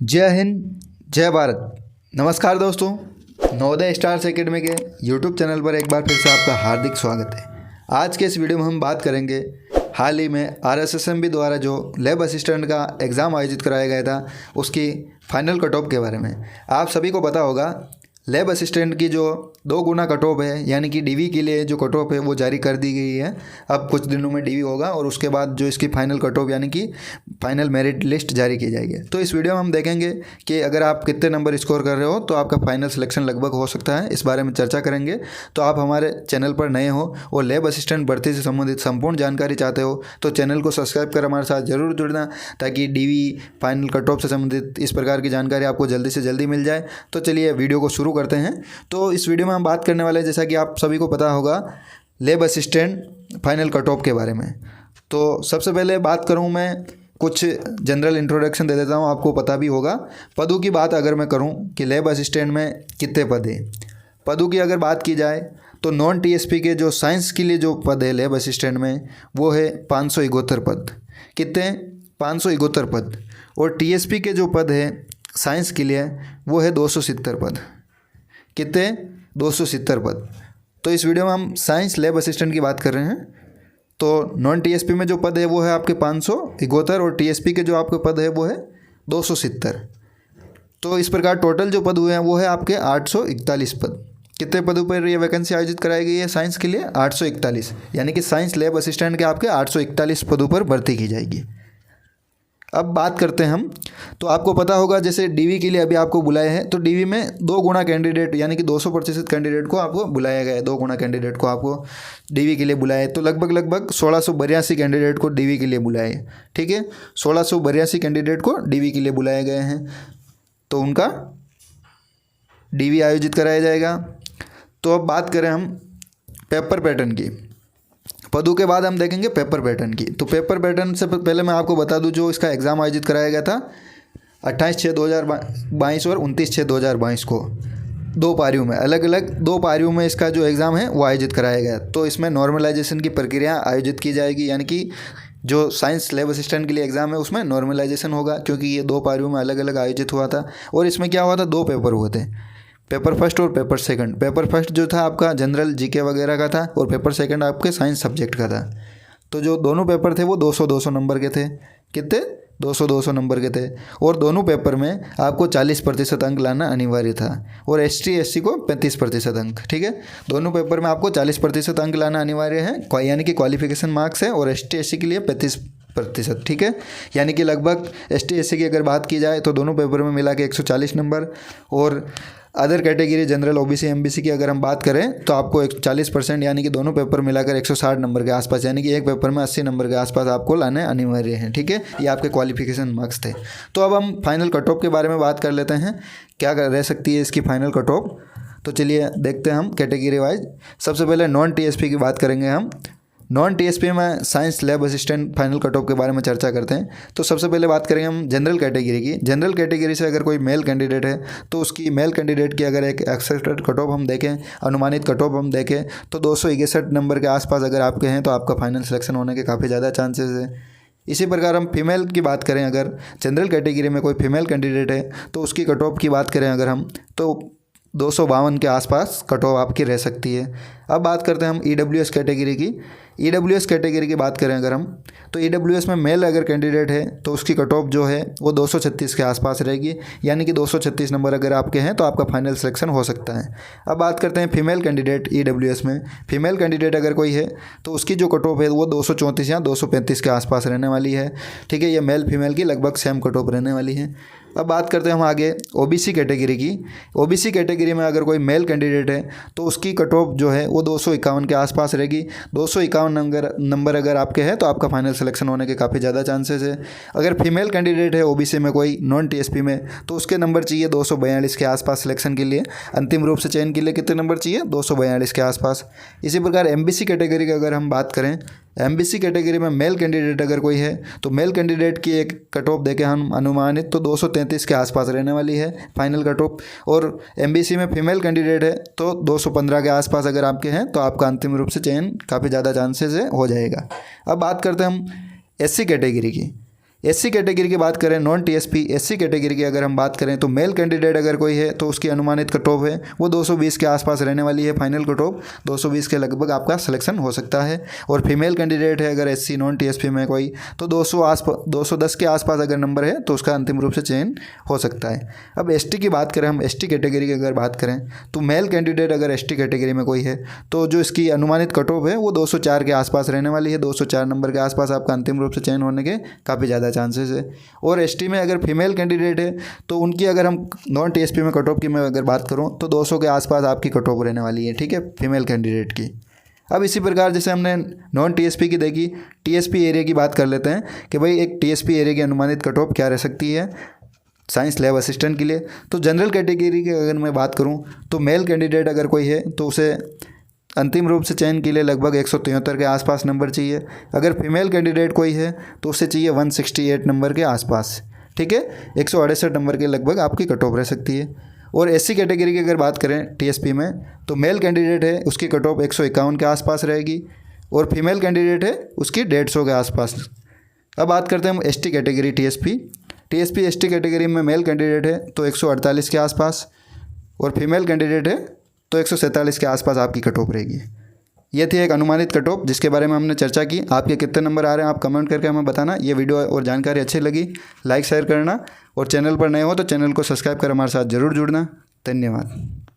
जय हिंद, जय भारत। नमस्कार दोस्तों, नवोदय स्टार्स एकेडमी के यूट्यूब चैनल पर एक बार फिर से आपका हार्दिक स्वागत है। आज के इस वीडियो में हम बात करेंगे हाल ही में RSSMB द्वारा जो लैब असिस्टेंट का एग्ज़ाम आयोजित कराया गया था उसकी फाइनल कट ऑफ के बारे में। आप सभी को पता होगा लैब असिस्टेंट की जो 2 गुना कट ऑफ है, यानी कि DV के लिए जो कट ऑफ है वो जारी कर दी गई है। अब कुछ दिनों में DV होगा और उसके बाद जो इसकी फाइनल कट ऑफ यानी कि फाइनल मेरिट लिस्ट जारी की जाएगी। तो इस वीडियो में हम देखेंगे कि अगर आप कितने नंबर स्कोर कर रहे हो तो आपका फाइनल सिलेक्शन लगभग हो सकता है, इस बारे में चर्चा करेंगे। तो आप हमारे चैनल पर नए हो और लैब असिस्टेंट भर्ती से संबंधित संपूर्ण जानकारी चाहते हो तो चैनल को सब्सक्राइब कर हमारे साथ जरूर जुड़ना, ताकि DV फाइनल कट ऑफ से संबंधित इस प्रकार की जानकारी आपको जल्दी से जल्दी मिल जाए। तो चलिए वीडियो को शुरू करते हैं। तो इस वीडियो में हम बात करने वाले हैं, जैसा कि आप सभी को पता होगा, lab assistant final cut off के बारे में। तो सबसे पहले बात करूं, मैं कुछ जनरल इंट्रोडक्शन दे देता हूं, आपको पता भी होगा। पदों की बात अगर मैं करूं कि लैब असिस्टेंट में कितने पद हैं, पदों की अगर बात की जाए तो नॉन TSP के जो साइंस के लिए जो पद है लैब असिस्टेंट में वो है 571 पद। कितने? 571 पद। और TSP के जो पद है साइंस के लिए वो है 270 पद। कितने? 270 पद। तो इस वीडियो में हम साइंस लैब असिस्टेंट की बात कर रहे हैं। तो नॉन TSP में जो पद है वो है आपके 571 और TSP के जो आपके पद है वो है 270। तो इस प्रकार टोटल जो पद हुए हैं वो है आपके 841 पद। कितने पदों पर ये वैकेंसी आयोजित कराई गई है साइंस के लिए? 841, यानी कि साइंस लैब असिस्टेंट के आपके 841 पदों पर भर्ती की जाएगी। अब बात करते हैं हम, तो आपको पता होगा जैसे DV के लिए अभी आपको बुलाए हैं, तो DV में 2 गुना कैंडिडेट यानी कि 200% कैंडिडेट को आपको बुलाया गया है। 2 गुना कैंडिडेट को आपको DV के लिए बुलाया है। तो लगभग 1682 कैंडिडेट को DV के लिए बुलाए, ठीक है। 1682 कैंडिडेट को DV के लिए बुलाए गए हैं, तो उनका DV आयोजित कराया जाएगा। तो अब बात करें हम पेपर पैटर्न की। पदों के बाद हम देखेंगे पेपर पैटर्न की। तो पेपर पैटर्न से पहले मैं आपको बता दूं, जो इसका एग्ज़ाम आयोजित कराया गया था 28/6/2022 और 29/6/2022 को 2 पारियों में, अलग अलग 2 पारियों में इसका जो एग्ज़ाम है वो आयोजित कराया गया। तो इसमें नॉर्मलाइजेशन की प्रक्रिया आयोजित की जाएगी, यानी कि जो साइंस लैब असिस्टेंट के लिए एग्ज़ाम है उसमें नॉर्मलाइजेशन होगा, क्योंकि ये 2 पारियों में अलग अलग आयोजित हुआ था। और इसमें क्या हुआ था, 2 पेपर हुए थे, पेपर फर्स्ट और पेपर सेकंड। पेपर फर्स्ट जो था आपका जनरल GK वगैरह का था और पेपर सेकंड आपके साइंस सब्जेक्ट का था। तो जो दोनों पेपर थे वो 200-200 नंबर के थे। कितने? 200-200 नंबर के थे। और दोनों पेपर में आपको 40% अंक लाना अनिवार्य था और ST SC को 35% अंक, ठीक है। दोनों पेपर में आपको 40% अंक लाना अनिवार्य है, यानी कि क्वालिफिकेशन मार्क्स है, और ST SC के लिए 35%, ठीक है। यानी कि लगभग ST SC की अगर बात की जाए तो दोनों पेपर में मिला के 140 नंबर। और other category general OBC MBC की अगर हम बात करें तो आपको 40% यानी कि दोनों पेपर मिलाकर 160 नंबर के आसपास, यानी कि एक पेपर में 80 नंबर के आसपास आपको लाने अनिवार्य हैं, ठीक है। ये आपके क्वालिफिकेशन मार्क्स थे। तो अब हम फाइनल कट ऑफ के बारे में बात कर लेते हैं, क्या रह सकती है इसकी फाइनल कट ऑफ। तो चलिए देखते हैं हम कैटेगरी वाइज। सबसे पहले नॉन TSP की बात करेंगे हम। नॉन TSP में science lab assistant final cut off के बारे में चर्चा करते हैं। तो सबसे पहले बात करेंगे हम जनरल कैटेगरी की। जनरल कैटेगरी से अगर कोई मेल कैंडिडेट है तो उसकी मेल कैंडिडेट की अगर एक एक्सेप्टेड कट ऑफ हम देखें, अनुमानित कट ऑफ हम देखें, तो 261 नंबर के आसपास अगर आपके हैं तो आपका फाइनल सिलेक्शन होने के काफ़ी ज़्यादा चांसेस है। इसी प्रकार हम फीमेल की बात करें, अगर जनरल कैटेगरी में कोई फीमेल कैंडिडेट है तो उसकी कट ऑफ की बात करें अगर हम, तो 252 के आसपास कट ऑफ आपकी रह सकती है। अब बात करते हैं हम EWS कैटेगरी की। EWS कैटेगरी की बात करें अगर हम, तो EWS में मेल अगर कैंडिडेट है तो उसकी कट ऑफ जो है वो 236 के आसपास रहेगी, यानी कि 236 नंबर अगर आपके हैं तो आपका फाइनल सिलेक्शन हो सकता है। अब बात करते हैं फीमेल कैंडिडेट EWS में। फीमेल कैंडिडेट अगर कोई है तो उसकी जो कट ऑफ है वो 234 या 235 के आसपास रहने वाली है, ठीक है। ये मेल फीमेल की लगभग सेम कट ऑफ रहने वाली है। अब बात करते हैं हम आगे OBC कैटेगरी की। OBC कैटेगरी में अगर कोई मेल कैंडिडेट है तो उसकी कट ऑफ जो है वो 251 के आसपास रहेगी। 251 नंबर अगर आपके हैं तो आपका फाइनल सिलेक्शन होने के काफ़ी ज़्यादा चांसेस है। अगर फीमेल कैंडिडेट है OBC में कोई नॉन TSP में, तो उसके नंबर चाहिए 242 के आसपास सिलेक्शन के लिए। अंतिम रूप से चयन के लिए कितने नंबर चाहिए? 242 के आसपास। इसी प्रकार MBC कैटेगरी की अगर हम बात करें, MBC कैटेगरी में मेल कैंडिडेट अगर कोई है तो मेल कैंडिडेट की एक कट ऑफ देखें हम अनुमानित तो 233 के आसपास रहने वाली है फाइनल कट ऑफ। और MBC में फीमेल कैंडिडेट है तो 215 के आसपास अगर आपके हैं तो आपका अंतिम रूप से चयन काफ़ी ज़्यादा चांसेस है हो जाएगा। अब बात करते हैं हम SC कैटेगरी की। एससी कैटेगरी की बात करें, नॉन टीएसपी एससी कैटेगरी की अगर हम बात करें तो मेल कैंडिडेट अगर कोई है तो उसकी अनुमानित कट ऑफ है वो 220 के आसपास रहने वाली है। फाइनल कट ऑफ 220 के लगभग आपका सिलेक्शन हो सकता है। और फीमेल कैंडिडेट है अगर एससी नॉन टीएसपी में कोई तो 210 के आसपास अगर नंबर है तो उसका अंतिम रूप से चयन हो सकता है। अब एसटी की बात करें हम, एसटी कैटेगरी की अगर बात करें तो मेल कैंडिडेट अगर एसटी कैटेगरी में कोई है तो जो इसकी अनुमानित कट ऑफ है वो 204 के आसपास रहने वाली है। 204 नंबर के आसपास आपका अंतिम रूप से चयन होने के काफ़ी ज़्यादा चांसेस है। और एसटी में अगर फीमेल कैंडिडेट है तो उनकी अगर हम नॉन टीएसपी में कट ऑफ की मैं अगर बात करूं तो 200 के आसपास आपकी कट ऑफ रहने वाली है, ठीक है, फीमेल कैंडिडेट की। अब इसी प्रकार जैसे हमने नॉन टीएसपी की देखी, टीएसपी एरिया की बात कर लेते हैं कि भाई एक टीएसपी एरिया की अनुमानित कट ऑफ क्या रह सकती है साइंस लैब असिस्टेंट के लिए। तो जनरल कैटेगरी की अगर मैं बात करूं तो मेल कैंडिडेट अगर कोई है तो उसे अंतिम रूप से चयन के लिए लगभग 173 के आसपास नंबर चाहिए। अगर फीमेल कैंडिडेट कोई है तो उसे चाहिए 168 नंबर के आसपास, ठीक है, 168 नंबर के लगभग आपकी कट ऑफ रह सकती है। और एससी कैटेगरी की अगर बात करें टीएसपी में तो मेल कैंडिडेट है उसकी कट ऑफ 151 के आसपास रहेगी और फीमेल कैंडिडेट है उसकी 150 के आसपास। अब बात करते हैं हम ST category TSP ST category में मेल कैंडिडेट है तो 148 के आसपास और फीमेल कैंडिडेट है तो 147 के आसपास आपकी कट ऑफ रहेगी। ये थी एक अनुमानित कट ऑफ जिसके बारे में हमने चर्चा की। आपके कितने नंबर आ रहे हैं आप कमेंट करके हमें बताना। ये वीडियो और जानकारी अच्छी लगी लाइक शेयर करना और चैनल पर नए हो तो चैनल को सब्सक्राइब कर हमारे साथ ज़रूर जुड़ना। धन्यवाद।